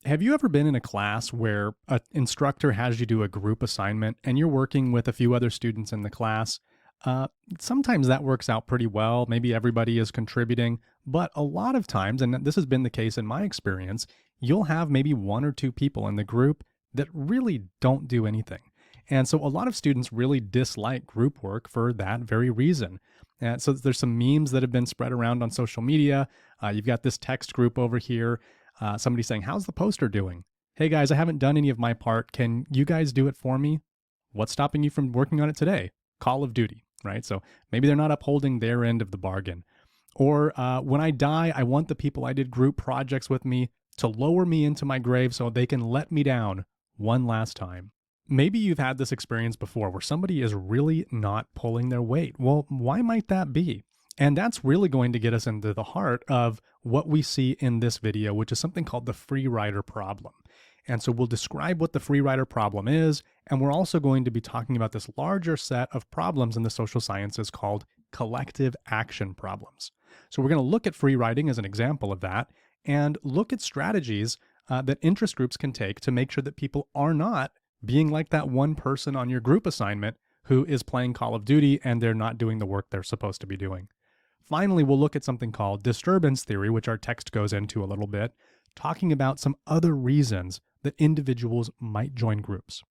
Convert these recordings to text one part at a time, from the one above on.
Have you ever been in a class where an instructor has you do a group assignment and you're working with a few other students in the class? Uh, Sometimes that works out pretty well. Maybe everybody is contributing, but a lot of times, and this has been the case in my experience, you'll have maybe one or two people in the group that really don't do anything. And so a lot of students really dislike group work for that very reason. And so there's some memes that have been spread around on social media. You've got this text group over here. Somebody saying, "How's the poster doing? Hey guys, I haven't done any of my part. Can you guys do it for me? What's stopping you from working on it today?" Call of Duty, right? So maybe they're not upholding their end of the bargain. Or when I die, I want the people I did group projects with me to lower me into my grave so they can let me down one last time. Maybe you've had this experience before where somebody is really not pulling their weight. Well, why might that be? And that's really going to get us into the heart of what we see in this video, which is something called the free rider problem. And so we'll describe what the free rider problem is, and we're also going to be talking about this larger set of problems in the social sciences called collective action problems. So we're going to look at free riding as an example of that, and look at strategies that interest groups can take to make sure that people are not being like that one person on your group assignment who is playing Call of Duty and they're not doing the work they're supposed to be doing. Finally, we'll look at something called Disturbance Theory, which our text goes into a little bit, talking about some other reasons that individuals might join groups.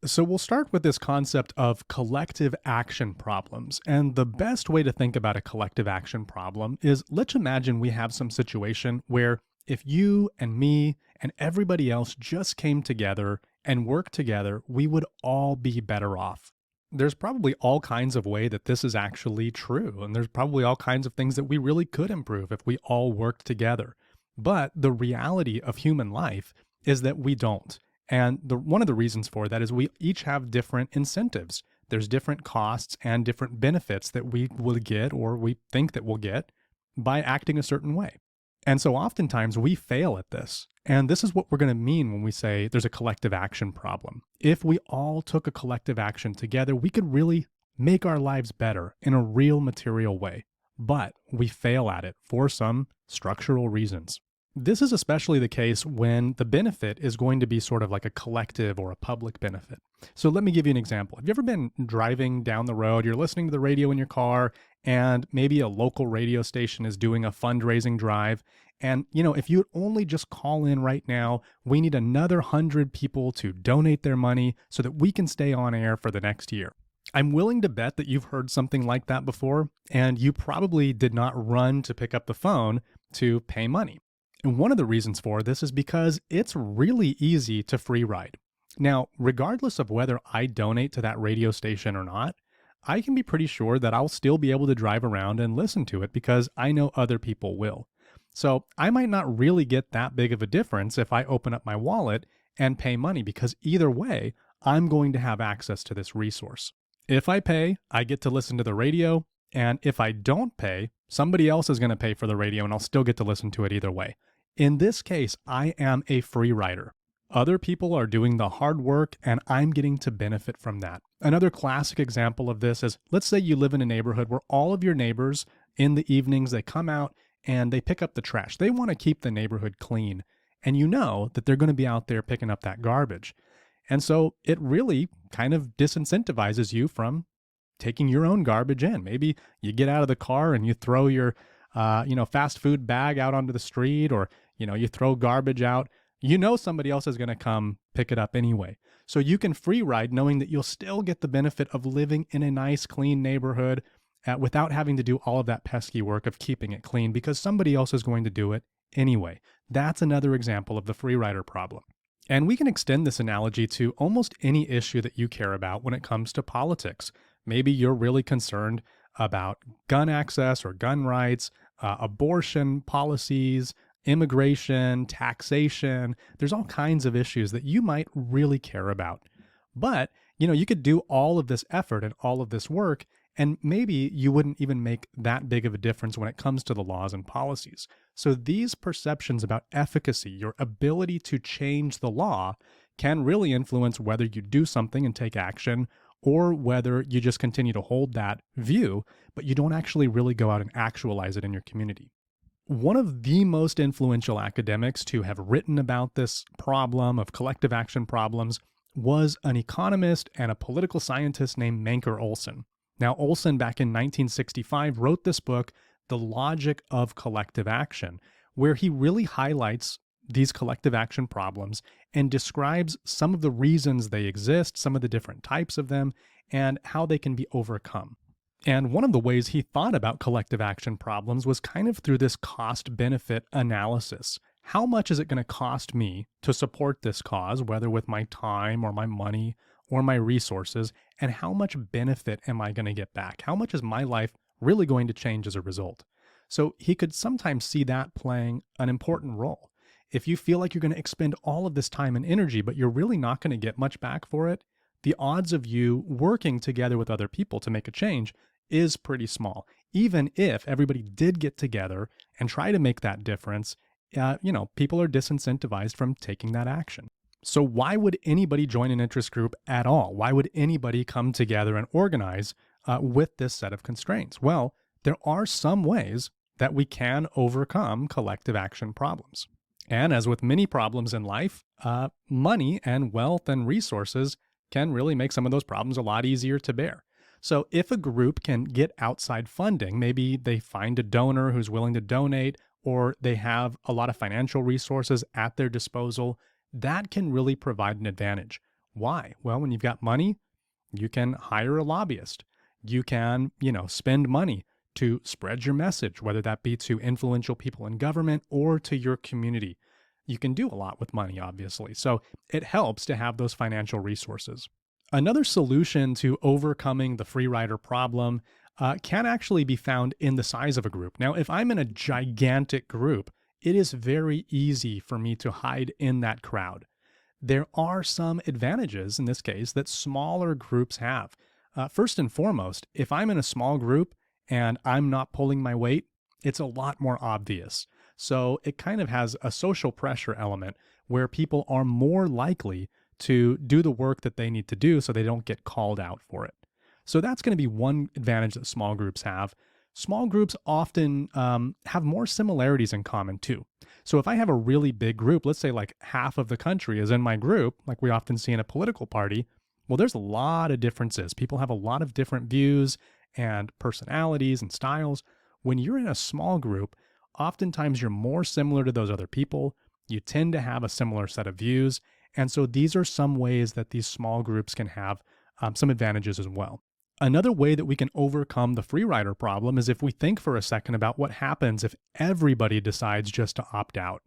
So we'll start with this concept of collective action problems. And the best way to think about a collective action problem is, let's imagine we have some situation where if you and me and everybody else just came together and worked together, we would all be better off. There's probably all kinds of way that this is actually true, and there's probably all kinds of things that we really could improve if we all worked together. But the reality of human life is that we don't. And one of the reasons for that is we each have different incentives. There's different costs and different benefits that we will get, or we think that we'll get, by acting a certain way. And so oftentimes we fail at this. And this is what we're going to mean when we say there's a collective action problem. If we all took a collective action together, we could really make our lives better in a real material way. But we fail at it for some structural reasons. This is especially the case when the benefit is going to be sort of like a collective or a public benefit. So let me give you an example. Have you ever been driving down the road, you're listening to the radio in your car, and maybe a local radio station is doing a fundraising drive? And, if you only just call in right now, we need another 100 people to donate their money so that we can stay on air for the next year. I'm willing to bet that you've heard something like that before, and you probably did not run to pick up the phone to pay money. And one of the reasons for this is because it's really easy to free ride. Now, regardless of whether I donate to that radio station or not, I can be pretty sure that I'll still be able to drive around and listen to it because I know other people will. So I might not really get that big of a difference if I open up my wallet and pay money, because either way, I'm going to have access to this resource. If I pay, I get to listen to the radio, and if I don't pay, somebody else is going to pay for the radio and I'll still get to listen to it either way. In this case, I am a free rider. Other people are doing the hard work and I'm getting to benefit from that. Another classic example of this is, let's say you live in a neighborhood where all of your neighbors in the evenings, they come out and they pick up the trash. They want to keep the neighborhood clean. And you know that they're going to be out there picking up that garbage. And so it really kind of disincentivizes you from taking your own garbage in. Maybe you get out of the car and you throw your fast food bag out onto the street, or, you throw garbage out. Somebody else is going to come pick it up anyway. So you can free ride knowing that you'll still get the benefit of living in a nice, clean neighborhood without having to do all of that pesky work of keeping it clean, because somebody else is going to do it anyway. That's another example of the free rider problem. And we can extend this analogy to almost any issue that you care about when it comes to politics. Maybe you're really concerned about gun access or gun rights, abortion policies, immigration, taxation. There's all kinds of issues that you might really care about. But, you could do all of this effort and all of this work, and maybe you wouldn't even make that big of a difference when it comes to the laws and policies. So these perceptions about efficacy, your ability to change the law, can really influence whether you do something and take action, or whether you just continue to hold that view, but you don't actually really go out and actualize it in your community. One of the most influential academics to have written about this problem of collective action problems was an economist and a political scientist named Manker Olson. Now, Olson, back in 1965, wrote this book, The Logic of Collective Action, where he really highlights these collective action problems and describes some of the reasons they exist, some of the different types of them, and how they can be overcome. And one of the ways he thought about collective action problems was kind of through this cost-benefit analysis. How much is it going to cost me to support this cause, whether with my time or my money or my resources, and how much benefit am I going to get back? How much is my life really going to change as a result? So he could sometimes see that playing an important role. If you feel like you're going to expend all of this time and energy, but you're really not going to get much back for it, the odds of you working together with other people to make a change is pretty small. Even if everybody did get together and try to make that difference, people are disincentivized from taking that action. So why would anybody join an interest group at all? Why would anybody come together and organize with this set of constraints? Well, there are some ways that we can overcome collective action problems. And as with many problems in life, money and wealth and resources can really make some of those problems a lot easier to bear. So if a group can get outside funding, maybe they find a donor who's willing to donate, or they have a lot of financial resources at their disposal, that can really provide an advantage. Why? Well, when you've got money, you can hire a lobbyist. You can, spend money to spread your message, whether that be to influential people in government or to your community. You can do a lot with money, obviously. So it helps to have those financial resources. Another solution to overcoming the free rider problem can actually be found in the size of a group. Now, if I'm in a gigantic group, it is very easy for me to hide in that crowd. There are some advantages in this case that smaller groups have. First and foremost, if I'm in a small group and I'm not pulling my weight, it's a lot more obvious. So it kind of has a social pressure element where people are more likely to do the work that they need to do so they don't get called out for it. So that's going to be one advantage that small groups have. Small groups often have more similarities in common too. So if I have a really big group, let's say like half of the country is in my group, like we often see in a political party, well, there's a lot of differences. People have a lot of different views and personalities and styles. When you're in a small group, oftentimes you're more similar to those other people. You tend to have a similar set of views. And so these are some ways that these small groups can have some advantages as well. Another way that we can overcome the free rider problem is if we think for a second about what happens if everybody decides just to opt out.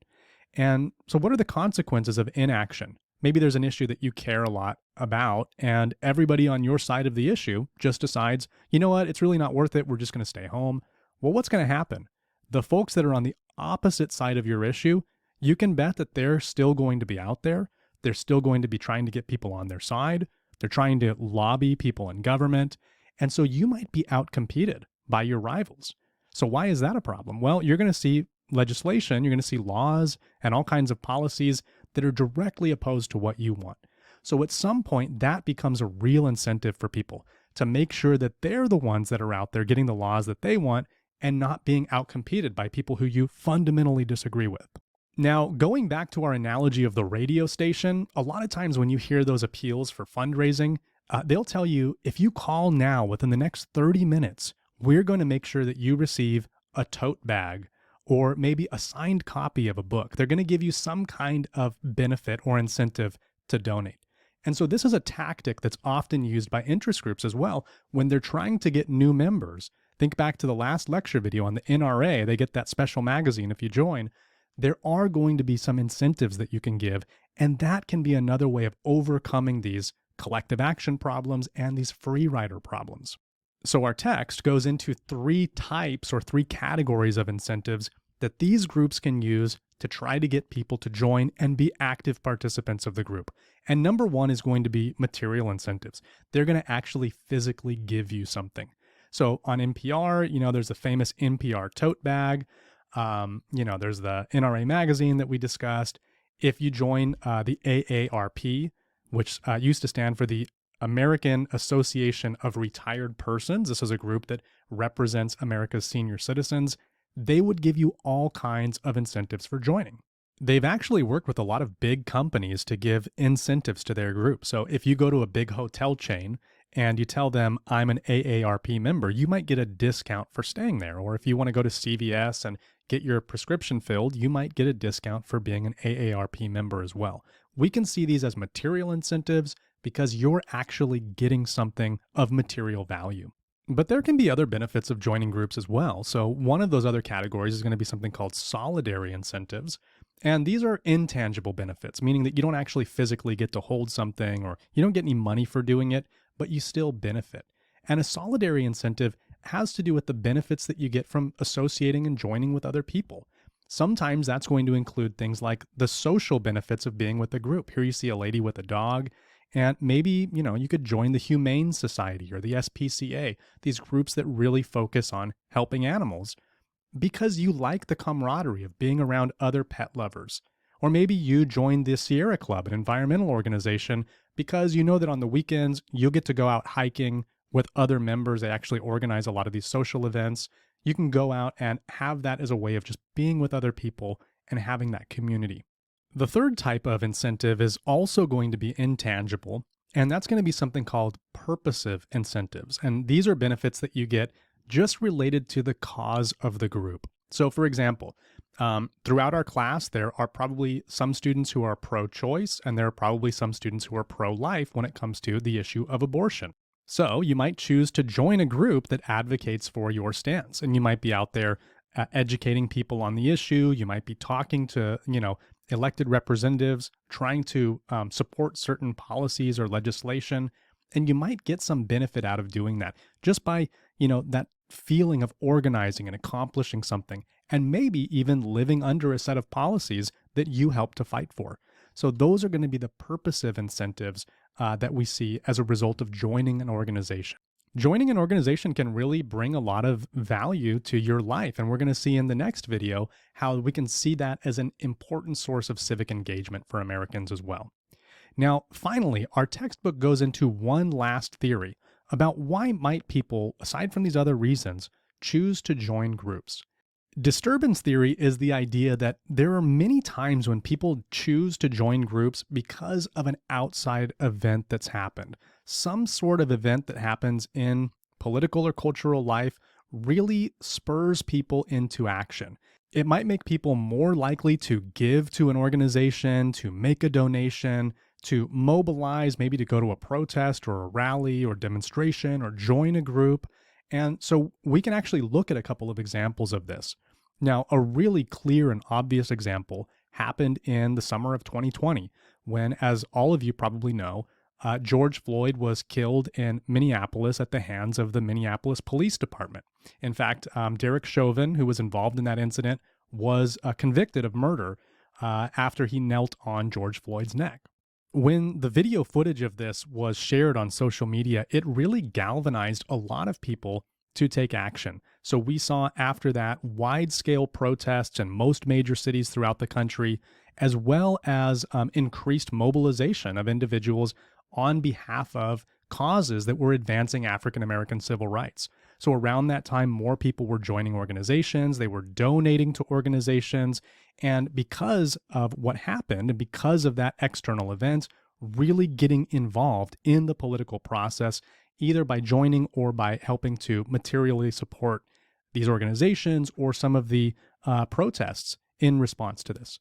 And so what are the consequences of inaction? Maybe there's an issue that you care a lot about and everybody on your side of the issue just decides, you know what, it's really not worth it. We're just going to stay home. Well, what's going to happen? The folks that are on the opposite side of your issue, you can bet that they're still going to be out there. They're still going to be trying to get people on their side. They're trying to lobby people in government. And so you might be outcompeted by your rivals. So why is that a problem? Well, you're going to see legislation, you're going to see laws and all kinds of policies that are directly opposed to what you want. So at some point, that becomes a real incentive for people to make sure that they're the ones that are out there getting the laws that they want and not being outcompeted by people who you fundamentally disagree with. Now, going back to our analogy of the radio station, a lot of times when you hear those appeals for fundraising, they'll tell you, if you call now within the next 30 minutes, we're going to make sure that you receive a tote bag or maybe a signed copy of a book. They're going to give you some kind of benefit or incentive to donate. And so this is a tactic that's often used by interest groups as well when they're trying to get new members. Think back to the last lecture video on the NRA. They get that special magazine if you join. There are going to be some incentives that you can give, and that can be another way of overcoming these collective action problems and these free rider problems. So our text goes into three types or three categories of incentives that these groups can use to try to get people to join and be active participants of the group. And number one is going to be material incentives. They're going to actually physically give you something. So on NPR, there's the famous NPR tote bag. There's the NRA magazine that we discussed. If you join the AARP, which used to stand for the American Association of Retired Persons, this is a group that represents America's senior citizens, they would give you all kinds of incentives for joining. They've actually worked with a lot of big companies to give incentives to their group. So if you go to a big hotel chain and you tell them, I'm an AARP member, you might get a discount for staying there. Or if you want to go to CVS and get your prescription filled, you might get a discount for being an AARP member as well. We can see these as material incentives because you're actually getting something of material value. But there can be other benefits of joining groups as well. So one of those other categories is going to be something called solidary incentives. And these are intangible benefits, meaning that you don't actually physically get to hold something or you don't get any money for doing it, but you still benefit. And a solidary incentive has to do with the benefits that you get from associating and joining with other people. Sometimes that's going to include things like the social benefits of being with a group. Here you see a lady with a dog, and maybe, you could join the Humane Society or the SPCA, these groups that really focus on helping animals because you like the camaraderie of being around other pet lovers. Or maybe you joined the Sierra Club, an environmental organization, because you know that on the weekends you'll get to go out hiking with other members. They actually organize a lot of these social events. You can go out and have that as a way of just being with other people and having that community. The third type of incentive is also going to be intangible, and that's going to be something called purposive incentives. And these are benefits that you get just related to the cause of the group. So for example, throughout our class, there are probably some students who are pro-choice, and there are probably some students who are pro-life when it comes to the issue of abortion. So you might choose to join a group that advocates for your stance, and you might be out there educating people on the issue. You might be talking to, elected representatives, trying to support certain policies or legislation, and you might get some benefit out of doing that just by, that feeling of organizing and accomplishing something, and maybe even living under a set of policies that you help to fight for. So those are going to be the purposive incentives that we see as a result of joining an organization. Joining an organization can really bring a lot of value to your life, and we're going to see in the next video how we can see that as an important source of civic engagement for Americans as well. Now, finally, our textbook goes into one last theory about why might people, aside from these other reasons, choose to join groups. Disturbance theory is the idea that there are many times when people choose to join groups because of an outside event that's happened. Some sort of event that happens in political or cultural life really spurs people into action. It might make people more likely to give to an organization, to make a donation, to mobilize, maybe to go to a protest or a rally or demonstration or join a group. And so we can actually look at a couple of examples of this. Now, a really clear and obvious example happened in the summer of 2020 when, as all of you probably know, George Floyd was killed in Minneapolis at the hands of the Minneapolis Police Department. In fact, Derek Chauvin, who was involved in that incident, was convicted of murder after he knelt on George Floyd's neck. When the video footage of this was shared on social media, it really galvanized a lot of people to take action. So we saw after that wide-scale protests in most major cities throughout the country, as well as increased mobilization of individuals on behalf of causes that were advancing African-American civil rights. So around that time, more people were joining organizations, they were donating to organizations, and because of what happened, and because of that external event, really getting involved in the political process, either by joining or by helping to materially support these organizations or some of the protests in response to this.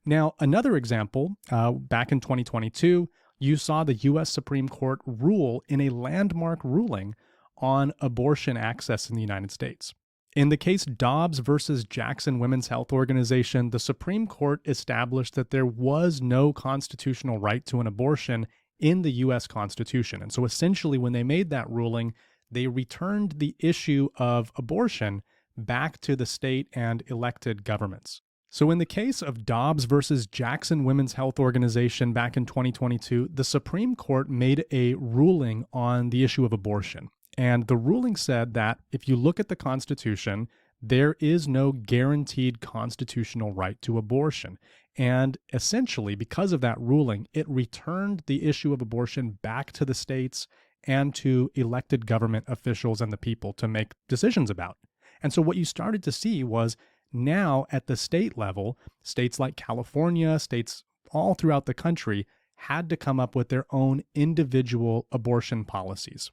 Now, another example, back in 2022, you saw the U.S. Supreme Court rule in a landmark ruling on abortion access in the United States. In the case Dobbs versus Jackson Women's Health Organization, the Supreme Court established that there was no constitutional right to an abortion in the U.S. Constitution. And so essentially, when they made that ruling, they returned the issue of abortion back to the state and elected governments. So in the case of Dobbs versus Jackson Women's Health Organization back in 2022, the Supreme Court made a ruling on the issue of abortion. And the ruling said that if you look at the Constitution, there is no guaranteed constitutional right to abortion. And essentially, because of that ruling, it returned the issue of abortion back to the states and to elected government officials and the people to make decisions about. And so what you started to see was now at the state level, states like California, states all throughout the country had to come up with their own individual abortion policies.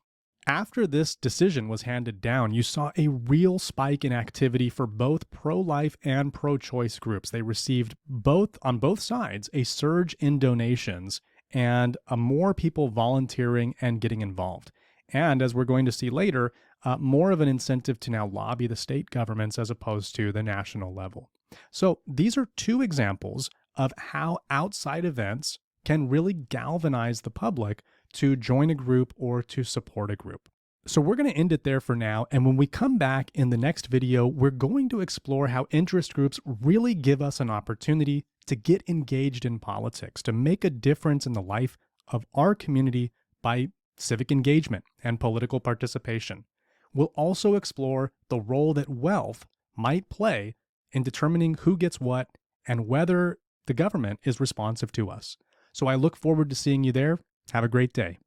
After this decision was handed down, you saw a real spike in activity for both pro-life and pro-choice groups. They received on both sides a surge in donations and more people volunteering and getting involved. And as we're going to see later, more of an incentive to now lobby the state governments as opposed to the national level. So these are two examples of how outside events can really galvanize the public to join a group or to support a group. So we're going to end it there for now, and when we come back in the next video, we're going to explore how interest groups really give us an opportunity to get engaged in politics, to make a difference in the life of our community by civic engagement and political participation. We'll also explore the role that wealth might play in determining who gets what and whether the government is responsive to us. So I look forward to seeing you there. Have a great day.